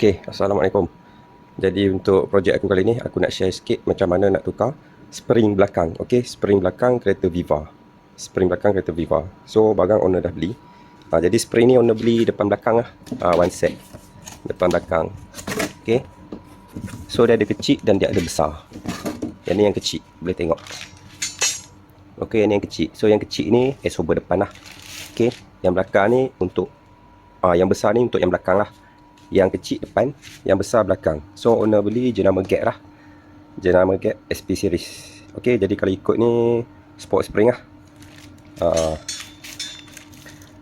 Okey, Assalamualaikum. Jadi untuk projek aku kali ni, aku nak share sikit macam mana nak tukar spring belakang. Okey, spring belakang kereta Viva. Spring belakang kereta Viva. So, barang owner dah beli. Jadi spring ni owner beli depan belakang lah. One set. Depan belakang. Okey. So, dia ada kecil dan dia ada besar. Yang ni yang kecil. Boleh tengok. Okey, yang ni yang kecil. So, yang kecil ni S-over depan lah. Okey. Yang belakang ni untuk yang besar ni untuk yang belakang lah. Yang kecil depan, yang besar belakang. So owner beli jenama Gap lah. Jenama Gap SP series. Okey, jadi kalau ikut ni sport spring lah.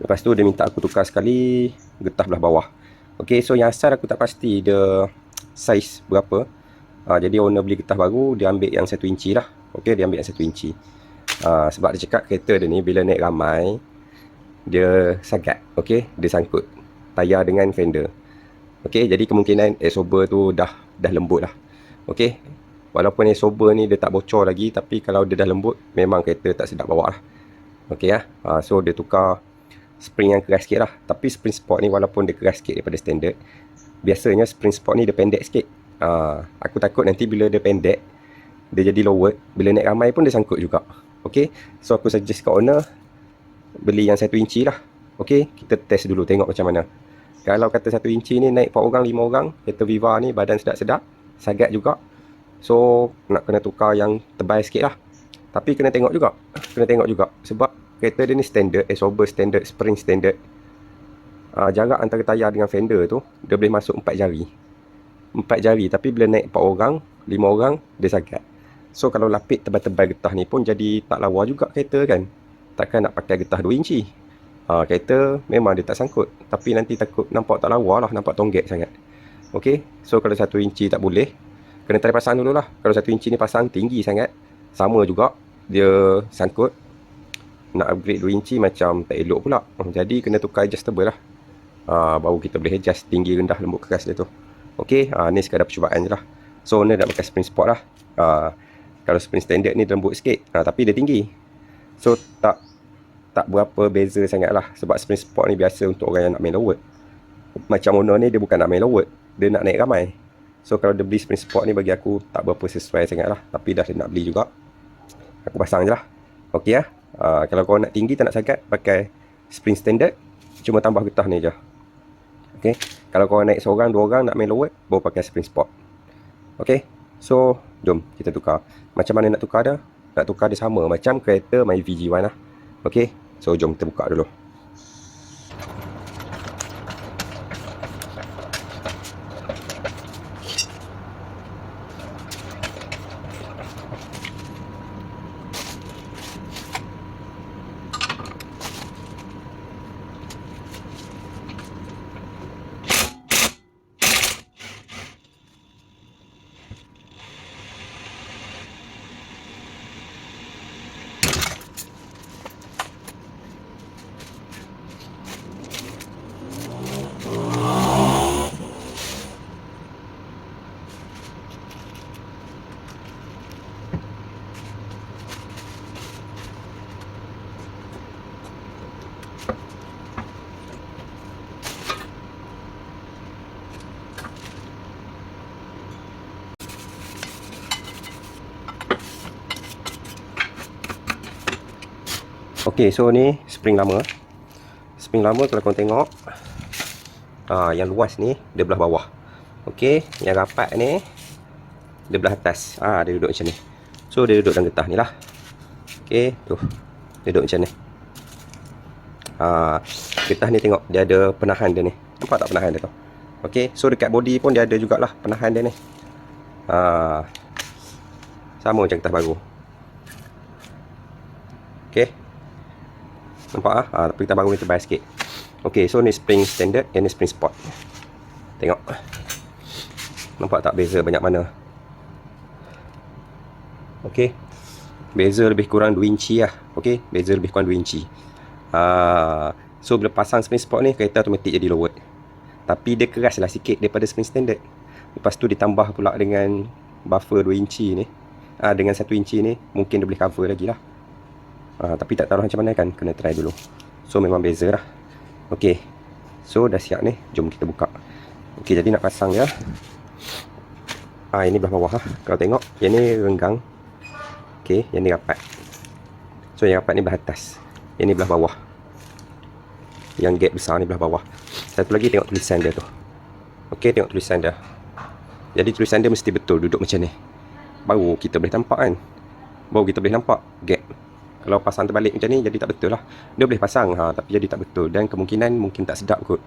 Lepas tu dia minta aku tukar sekali getah belah bawah. Okey, so yang asal aku tak pasti dia saiz berapa. Jadi owner beli getah baru, dia ambil yang 1 inci lah. Okey, dia ambil yang 1 inci. Sebab dia cakap kereta dia ni bila naik ramai dia sagat. Okey, dia sangkut tayar dengan fender. Okey, jadi kemungkinan S-over tu dah lembut lah. Okey, walaupun S-over ni dia tak bocor lagi, tapi kalau dia dah lembut, memang kereta tak sedap bawa lah. Okey lah. So dia tukar spring yang keras sikit lah. Tapi spring sport ni walaupun dia keras sikit daripada standard, biasanya spring sport ni dia pendek sikit. Aku takut nanti bila dia pendek, dia jadi lowered, bila naik ramai pun dia sangkut juga. Okey, so aku suggest kat owner beli yang 1 inci lah. Okey, kita test dulu tengok macam mana. Kalau kata 1 inci ni naik 4 orang, 5 orang, kereta Viva ni badan sedap-sedap, sagat juga. So, nak kena tukar yang tebal sikit lah. Tapi kena tengok juga. Sebab kereta dia ni standard, S-over standard, spring standard. Jarak antara tayar dengan fender tu, dia boleh masuk 4 jari. 4 jari, tapi bila naik 4 orang, 5 orang, dia sagat. So, kalau lapik tebal-tebal getah ni pun jadi tak lawa juga kereta kan. Takkan nak pakai getah 2 inci. Kereta memang dia tak sangkut, tapi nanti takut nampak tak lawa lah, nampak tonggek sangat. Okey, so kalau 1 inci tak boleh, kena try pasang dulu lah. Kalau 1 inci ni pasang tinggi sangat, sama juga dia sangkut. Nak upgrade 2 inci macam tak elok pula. Jadi kena tukar adjustable lah. Baru kita boleh adjust tinggi, rendah, lembut, keras dia tu. Okey, ni sekadar percubaan je lah. So owner nak pakai spring sport lah. Kalau spring standard ni lembut sikit, tapi dia tinggi. So tak berapa beza sangat lah. Sebab spring sport ni biasa untuk orang yang nak main lowered. Macam owner ni dia bukan nak main lowered, dia nak naik ramai. So kalau dia beli spring sport ni bagi aku tak berapa sesuai sangat lah. Tapi dah dia nak beli juga, aku pasang je lah. Okey lah. Kalau kau nak tinggi tak nak sagat, pakai spring standard, cuma tambah getah ni je. Okey, kalau kau naik seorang, 2 orang nak main lowered, baru pakai spring sport. Okey, so jom kita tukar. Macam mana nak tukar dia? Nak tukar dia sama macam kereta My VG1 lah. Okey, so jom kita buka dulu. Okey, so ni spring lama. Spring lama kalau korang tengok, yang luas ni dia belah bawah. Okey, yang rapat ni dia belah atas. Dia duduk macam ni. So dia duduk dalam getah ni lah. Okey, tuh. Dia duduk macam ni. Getah ni tengok dia ada penahan dia ni. Nampak tak penahan dia tu? Okey, so dekat body pun dia ada jugalah penahan dia ni. Sama macam getah baru. Okey. Nampak lah? Tapi kita baru ni tebal sikit. Ok, so ni spring standard, yang ni spring sport. Tengok. Nampak tak beza banyak mana? Ok, beza lebih kurang 2 inci lah. Ok, beza lebih kurang 2 inci. So bila pasang spring sport ni, kereta automatik jadi lowered. Tapi dia keras lah sikit daripada spring standard. Lepas tu ditambah pula dengan buffer 2 inci ni. Dengan 1 inci ni, mungkin dia boleh cover lagi lah. Tapi tak tahu macam mana kan, kena try dulu. So memang beza lah. Ok, so dah siap ni, jom kita buka. Okey, jadi nak pasang dia. Ini belah bawah lah. Kalau tengok, yang ni renggang. Okey, yang ni rapat. So yang rapat ni belah atas. Yang ni belah bawah. Yang gap besar ni belah bawah. Satu lagi tengok tulisan dia tu. Okey, tengok tulisan dia. Jadi tulisan dia mesti betul duduk macam ni. Baru kita boleh nampak kan. Baru kita boleh nampak gap. Kalau pasang terbalik macam ni, jadi tak betul lah. Dia boleh pasang, tapi jadi tak betul. Dan kemungkinan mungkin tak sedap kot.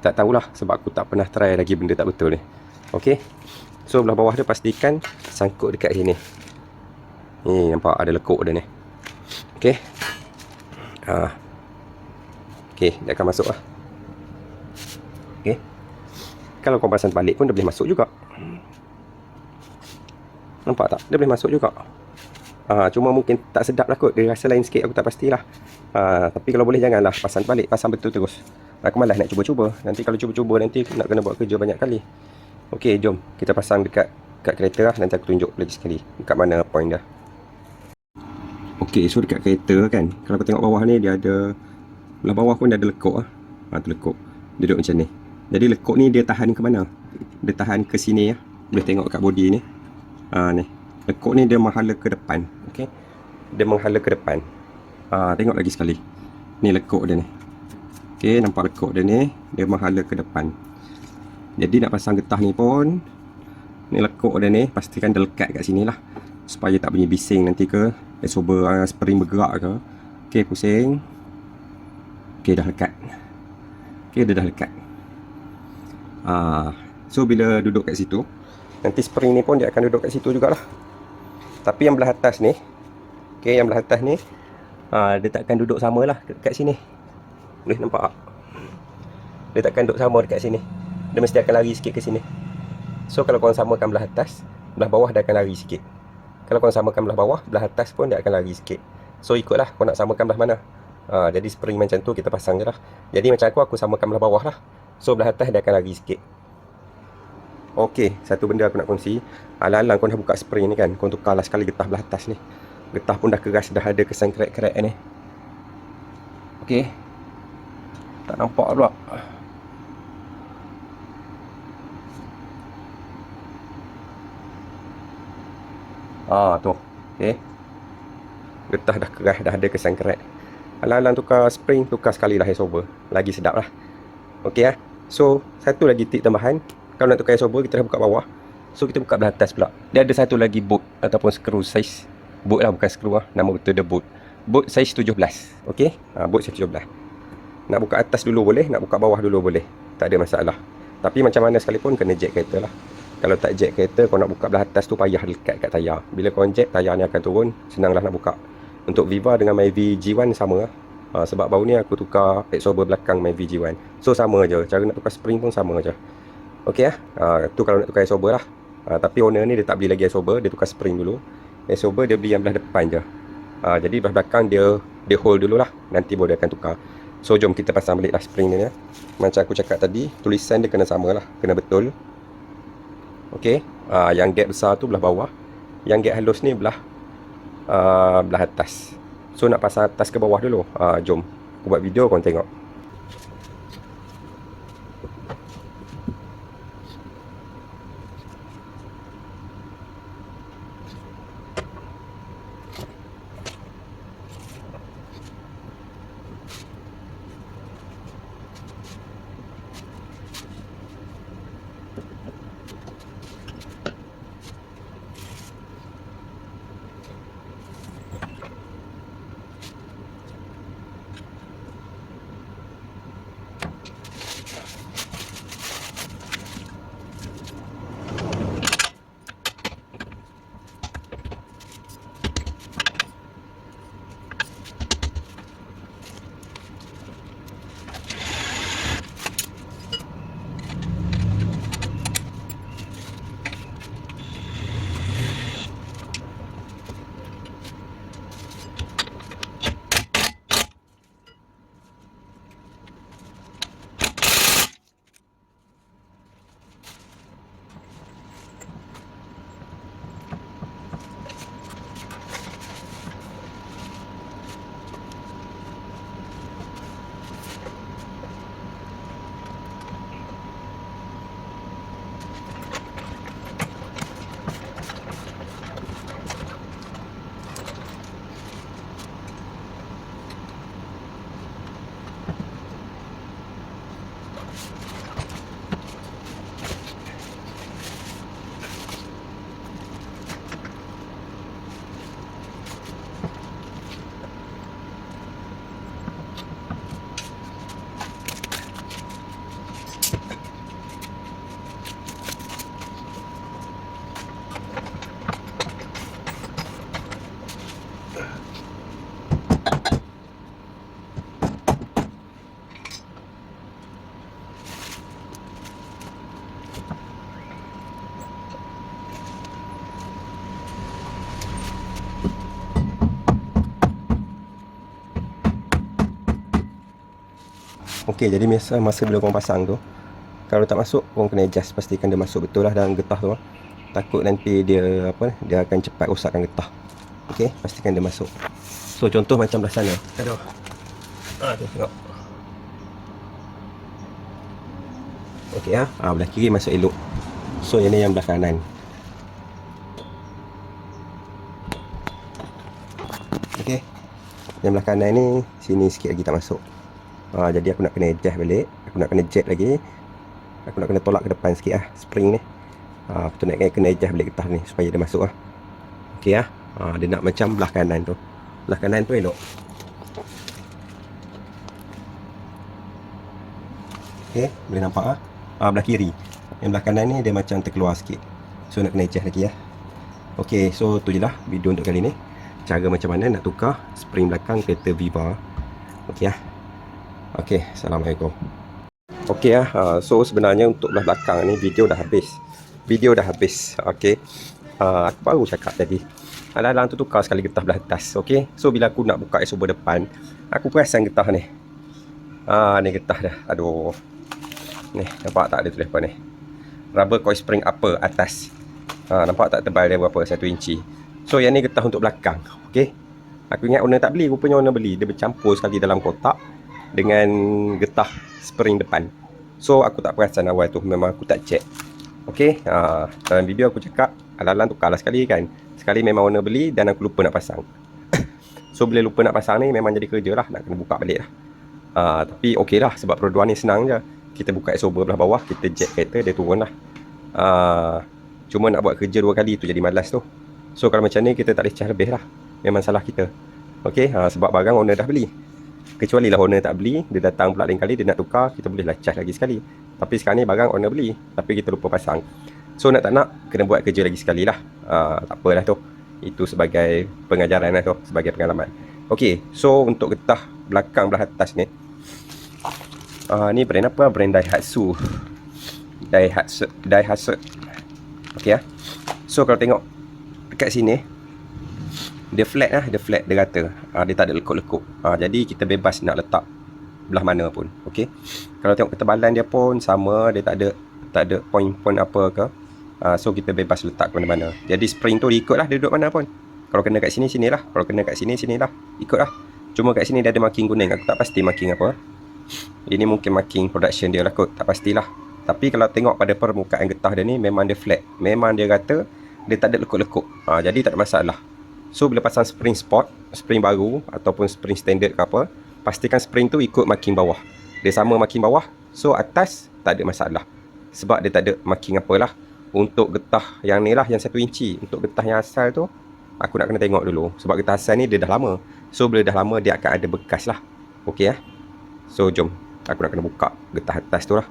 Tak tahulah, sebab aku tak pernah try lagi benda tak betul ni. Okey. So belah bawah dia pastikan sangkut dekat sini. Ni nampak ada lekuk dia ni. Okey. Okey, dia akan masuk lah. Okey. Kalau kau pasang terbalik pun dia boleh masuk juga. Nampak tak? Dia boleh masuk juga. Cuma mungkin tak sedap lah kot. Dia rasa lain sikit, aku tak pastilah. Tapi kalau boleh janganlah pasang terbalik, pasang betul terus. Aku malas nak cuba-cuba. Nanti kalau cuba-cuba nanti nak kena buat kerja banyak kali. Okey, jom kita pasang dekat kereta lah. Nanti aku tunjuk lagi sekali dekat mana point dia. Okey, so dekat kereta kan, kalau kau tengok bawah ni dia ada, belah bawah pun dia ada lekuk lah. Tu lekuk. Dia duduk macam ni. Jadi lekuk ni dia tahan ke mana? Dia tahan ke sini ya. Boleh tengok kat body ni. Ni. Lekuk ni dia menghala ke depan. Okey. Dia menghala ke depan. Tengok lagi sekali. Ni lekuk dia ni. Okey, nampak lekuk dia ni, dia menghala ke depan. Jadi nak pasang getah ni pun, ni lekuk dia ni pastikan dia lekat kat sini lah. Supaya tak bunyi bising nanti ke absorber spring bergerak ke. Okey, pusing. Okey, dah lekat. Okey, dia dah lekat. So bila duduk kat situ, nanti spring ni pun dia akan duduk kat situ jugalah. Tapi yang belah atas ni, okey, yang belah atas ni, dia takkan duduk sama lah kat sini. Boleh nampak tak? Dia takkan duduk sama dekat sini. Dia mesti akan lari sikit ke sini. So kalau korang samakan belah atas, belah bawah dia akan lari sikit. Kalau korang samakan belah bawah, belah atas pun dia akan lari sikit. So ikutlah kau nak samakan belah mana. Jadi spring macam tu kita pasang je lah. Jadi macam aku samakan belah bawah lah. So belah atas dia akan lari sikit. Okey, satu benda aku nak kongsi. Alang-alang kau dah buka spring ni kan, kau tukarlah sekali getah belah atas ni. Getah pun dah keras, dah ada kesan kerek-kerek ni. Okey. Tak nampak pula. Tu. Okey. Getah dah keras, dah ada kesan kerek. Alang-alang tukar spring, tukar sekali lah absorber. Lagi sedap lah. Okey lah. So, satu lagi tip tambahan. Kalau nak tukar absorber, kita dah buka bawah. So, kita buka belah atas pula. Dia ada satu lagi bolt ataupun skru saiz. Bolt lah, bukan skru lah. Nama betul dia bolt. Bolt saiz 17. Okey. Bolt saiz 17. Nak buka atas dulu boleh, nak buka bawah dulu boleh. Tak ada masalah. Tapi macam mana sekalipun kena jack kereta lah. Kalau tak jack kereta, kau nak buka belah atas tu payah lekat kat tayar. Bila kau jack, tayar ni akan turun. Senanglah nak buka. Untuk Viva dengan Myvi G1 sama lah. Sebab baru ni aku tukar absorber belakang Myvi G1. So sama je. Cara nak tukar spring pun sama je. Okey lah. Tu kalau nak tukar absorber lah. Tapi owner ni dia tak beli lagi absorber. Dia tukar spring dulu. Absorber dia beli yang belah depan je. Jadi belah belakang dia hold dulu lah. Nanti baru dia akan tukar. So jom kita pasang balik lah spring ni ya. Macam aku cakap tadi, tulisan dia kena sama lah. Kena betul. Okey. Yang gap besar tu belah bawah. Yang gap halus ni belah atas. So nak pasang atas ke bawah dulu. Jom aku buat video korang tengok. Okey, jadi masa bila korang pasang tu, kalau tak masuk, korang kena adjust. Pastikan dia masuk betul lah dalam getah tu. Takut nanti dia dia akan cepat rosakkan getah. Okey, pastikan dia masuk. So contoh macam belah sana. Aduh. Tu tengok. Okey belah kiri masuk elok. So yang ni yang belah kanan. Okey. Yang belah kanan ni sini sikit lagi tak masuk. Jadi aku nak kena adjust balik. Aku nak kena jet lagi. Aku nak kena tolak ke depan sikit spring ni. Betul nak kena adjust balik getah ni supaya dia masuk Okey dia nak macam belah kanan tu. Belah kanan tu elok. Okey, boleh nampak belah kiri. Yang belah kanan ni dia macam terkeluar sikit. So nak kena adjust lagi Okey, so tu je lah video untuk kali ni. Cara macam mana nak tukar spring belakang kereta Viva. Okey Okey, Assalamualaikum. Okey so sebenarnya untuk belah belakang ni video dah habis. Okey. Aku baru cakap tadi. Alang-alang tu tukar sekali getah belah atas. Okey. So bila aku nak buka exhaust depan, aku perasan getah ni. Ni getah dah. Aduh. Ni nampak tak ada tulis apa ni? Rubber coil spring upper atas. Nampak tak tebal dia berapa? 1 inci. So yang ni getah untuk belakang. Okey. Aku ingat owner tak beli, rupanya owner beli. Dia bercampur sekali dalam kotak dengan getah spring depan. So aku tak perasan awal tu, memang aku tak check. Okey, dalam video aku cakap alang-alang tukarlah sekali kan. Sekali memang owner beli dan aku lupa nak pasang. So bila lupa nak pasang ni memang jadi kerja lah, nak kena buka balik lah. Tapi okey lah, sebab perduaan ni senang je. Kita buka exhaust belah bawah, kita jet kereta, dia turun lah. Cuma nak buat kerja 2 kali tu jadi malas tu. So kalau macam ni kita tak boleh charge lebih lah. Memang salah kita. Okey, sebab barang owner dah beli. Kecuali lah owner tak beli, dia datang pula lain kali, dia nak tukar, kita boleh lah charge lagi sekali. Tapi sekarang ni barang owner beli, tapi kita lupa pasang. So nak tak nak, kena buat kerja lagi sekali lah. Tak apalah tu. Itu sebagai pengajaran lah tu, sebagai pengalaman. Okey, so untuk getah belakang belah atas ni, ni brand apa? Brand Daihatsu. Daihatsu. Okey So kalau tengok dekat sini, dia flat dia rata. Dia tak ada lekuk-lekuk. Jadi kita bebas nak letak belah mana pun. Okey. Kalau tengok ketebalan dia pun sama, dia tak ada point-point apa ke. So kita bebas letak ke mana-mana. Jadi spring tu ikutlah dia duduk mana pun. Kalau kena kat sini, sinilah. Kalau kena kat sini, sinilah. Ikutlah. Cuma kat sini dia ada marking kuning. Aku tak pasti marking apa. Ini mungkin marking production dia lah kot. Tak pastilah. Tapi kalau tengok pada permukaan getah dia ni, memang dia flat. Memang dia rata. Dia tak ada lekuk-lekuk. Jadi tak ada masalah. So bila pasang spring sport, spring baru ataupun spring standard ke apa, pastikan spring tu ikut marking bawah. Dia sama marking bawah, so atas tak ada masalah. Sebab dia tak ada marking apalah. Untuk getah yang ni lah, yang 1 inci. Untuk getah yang asal tu, aku nak kena tengok dulu. Sebab getah asal ni dia dah lama. So bila dah lama dia akan ada bekas lah. Okey So jom, aku nak kena buka getah atas tu lah.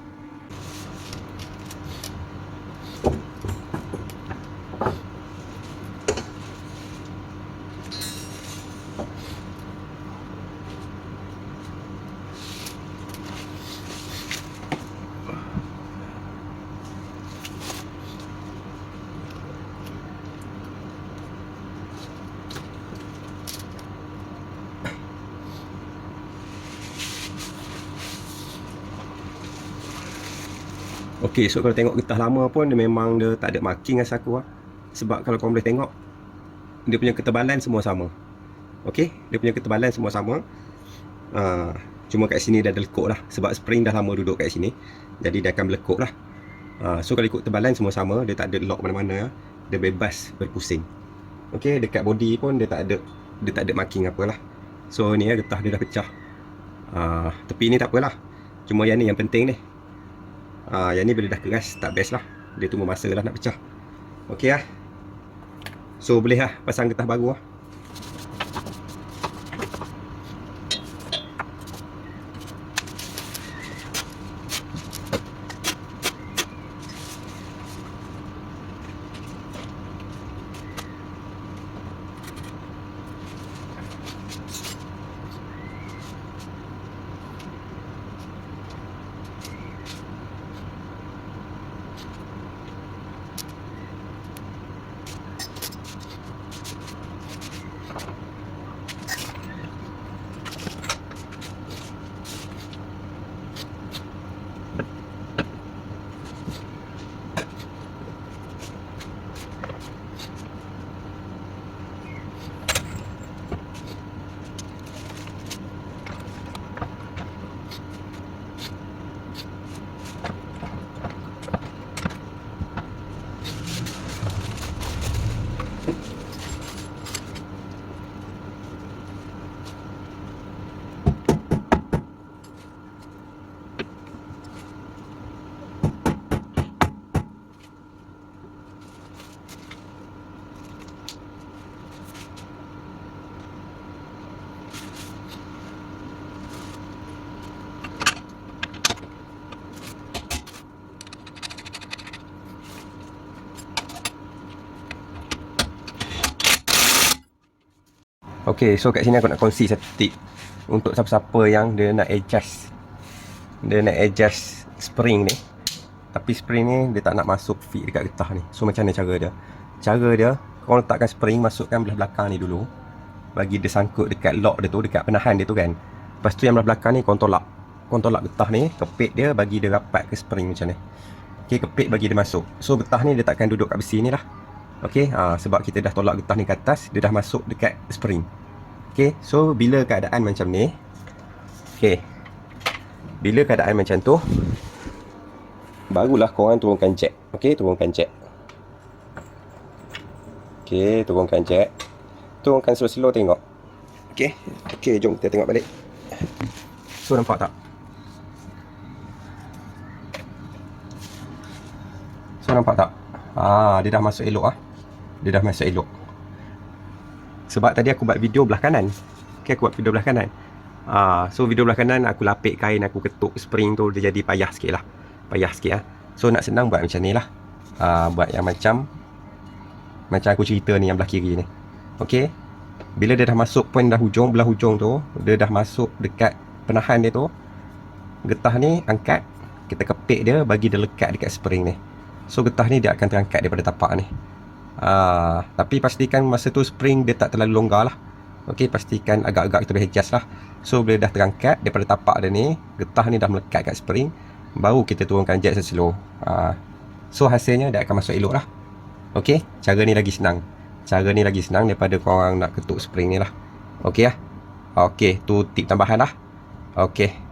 Okey, so kalau tengok getah lama pun dia memang dia tak ada marking rasa aku Sebab kalau korang boleh tengok, dia punya ketebalan semua sama. Okey, dia punya ketebalan semua sama. Cuma kat sini dia ada lekuk lah. Sebab spring dah lama duduk kat sini, jadi dia akan berlekuk lah. So kalau ikut ketebalan semua sama, dia tak ada lock mana-mana. Dia bebas berpusing. Okey, dekat body pun dia tak ada marking apalah. So ni getah dia dah pecah. Tepi ni tak apalah. Cuma yang ni yang penting ni. Yang ni bila dah keras tak best lah. Dia tunggu masa lah nak pecah. Okey So boleh pasang getah baru Okay, so kat sini aku nak kongsi satu tip untuk siapa-siapa yang dia nak adjust spring ni, tapi spring ni dia tak nak masuk fit dekat getah ni. So macam mana cara dia? Cara dia, kau letakkan spring, masukkan belah belakang ni dulu, bagi dia sangkut dekat lock dia tu, dekat penahan dia tu kan. Lepas tu yang belah belakang ni kau tolak getah ni, kepit dia bagi dia rapat ke spring macam ni. Okay, kepit bagi dia masuk. So getah ni dia takkan duduk kat besi ni lah. Okay, sebab kita dah tolak getah ni ke atas, dia dah masuk dekat spring. Okay, so bila keadaan macam ni, okay, bila keadaan macam tu, barulah korang turunkan jack. Okay, turunkan jack. Okay, turunkan jack. Turunkan slow-slow, tengok. Okay, okay, jom kita tengok balik. So nampak tak? So nampak tak? Dia dah masuk elok ah. Dia dah masuk elok. Sebab tadi aku buat video belah kanan. Okay, aku buat video belah kanan. So video belah kanan aku lapik kain, aku ketuk spring tu, dia jadi payah sikit lah. Payah sikit lah. So nak senang buat macam ni lah. Buat yang macam aku cerita ni, yang belah kiri ni. Okay, bila dia dah masuk point dah hujung, belah hujung tu, dia dah masuk dekat penahan dia tu, getah ni angkat, kita kepit dia bagi dia lekat dekat spring ni. So getah ni dia akan terangkat daripada tapak ni. Tapi pastikan masa tu spring dia tak terlalu longgar lah. Okay, pastikan agak-agak kita boleh adjust lah. So bila dah terangkat daripada tapak dia ni, getah ni dah melekat kat spring, baru kita turunkan jack slow. So hasilnya dia akan masuk elok lah. Okay, cara ni lagi senang. Cara ni lagi senang daripada korang nak ketuk spring ni lah. Okay lah. Okay, tu tip tambahan lah. Okay.